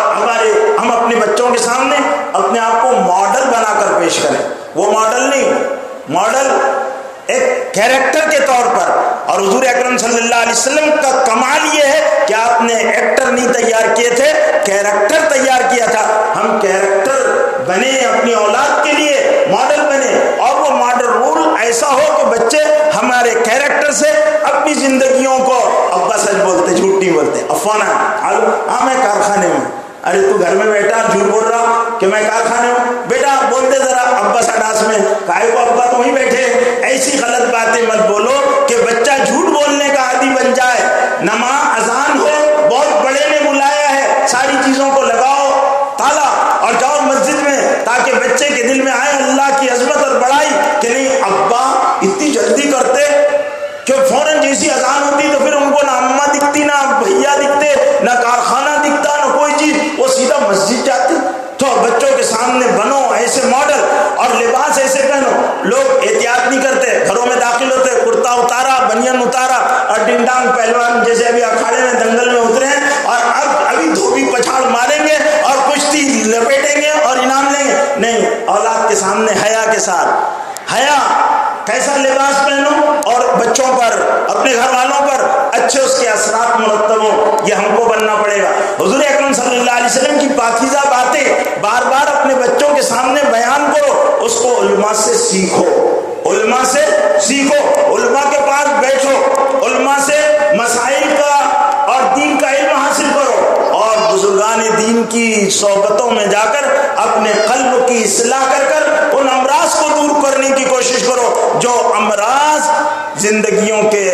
B: ہم اپنے بچوں کے سامنے اپنے آپ کو ماڈل بنا کر پیش کریں۔ وہ ماڈل نہیں، ماڈل ایک کیریکٹر کے طور پر۔ اور حضور اکرم صلی اللہ علیہ وسلم کا کمال یہ ہے کہ آپ نے ایکٹر نہیں تیار کیے تھے، کیریکٹر تیار کیا تھا۔ ہم کیریکٹر بنے اپنی اولاد کے لیے، ماڈل بنے، اور وہ ماڈل رول ایسا ہو کہ بچے ہمارے کیریکٹر سے اپنی زندگیوں کو، ابا سچ بولتے جھوٹ نہیں بولتے، افوانا ہاں میں کارخانے میں، ارے تو گھر میں بیٹا جھوٹ بول رہا کہ میں کارخانے ہوں، بیٹا بولتے ذرا ابا سڈاس میں، کائے کو ابا تو وہیں بیٹھے۔ ایسی غلط باتیں مت بولو کہ بچہ جھوٹ بولنے کا عادی بن جائے۔ نماز اذان ہو، بہت بڑے نے بلایا ہے، ساری چیزوں کو لگاؤ تالا اور جاؤ مسجد میں، تاکہ بچے کے دل میں آئے اللہ کی عظمت اور بڑائی، کہ نہیں ابا اتنی جلدی کرتے کہ فوراً جیسی اذان ہوتی تو پھر ان کو نہ اماں دکھتی، نہ بھیا دکھتے، نہ کارخانہ دکھتا، نہ کوئی چیز، وہ سیدھا مسجد جاتے۔ تو بچوں کے سامنے بنو ایسے ماڈل، اور لباس ایسے پہنو۔ لوگ احتیاط نہیں کرتے، گھروں میں داخل ہوتے، کرتا اتارا، بنیان اتارا، اور ڈنگ ڈانگ پہلوان جیسے ابھی اکھاڑے میں دنگل میں اترے ہیں، اور ابھی دھوبی پچھاڑ ماریں گے اور کشتی لپیٹیں گے اور انعام لیں گے۔ نہیں، اولاد کے سامنے حیا کے ساتھ، حیا کیسا لباس پہنو، اور بچوں پر، اپنے گھر والوں پر اچھے اس کے اثرات مرتب ہوں، یہ ہم کو بننا پڑے گا۔ حضور اکرم صلی اللہ علیہ وسلم کی پاکیزہ باتیں بار بار اپنے بچوں کے سامنے بیان کرو، اس کو علماء سے سیکھو، علماء سے سیکھو، علماء کے پاس بیٹھو، علماء سے مسائل کا اور دین کا علم حاصل کرو، اور بزرگان دین کی صحبتوں میں جا کر اپنے قلب کی اصلاح کر ان امراض کو دور کرنے کی کوشش کرو جو امراض زندگیوں کے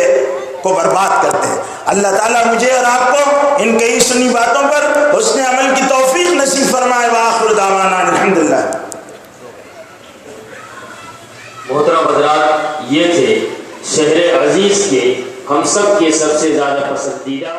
B: کو برباد کرتے ہیں۔ اللہ تعالیٰ مجھے اور آپ کو ان کئی سنی باتوں پر حسن عمل کی توفیق نصیب فرمائے۔ وآخر دعوانا الحمدللہ۔
A: محترم حضرات، یہ تھے شہر عزیز کے ہم سب کے سب سے زیادہ پسندیدہ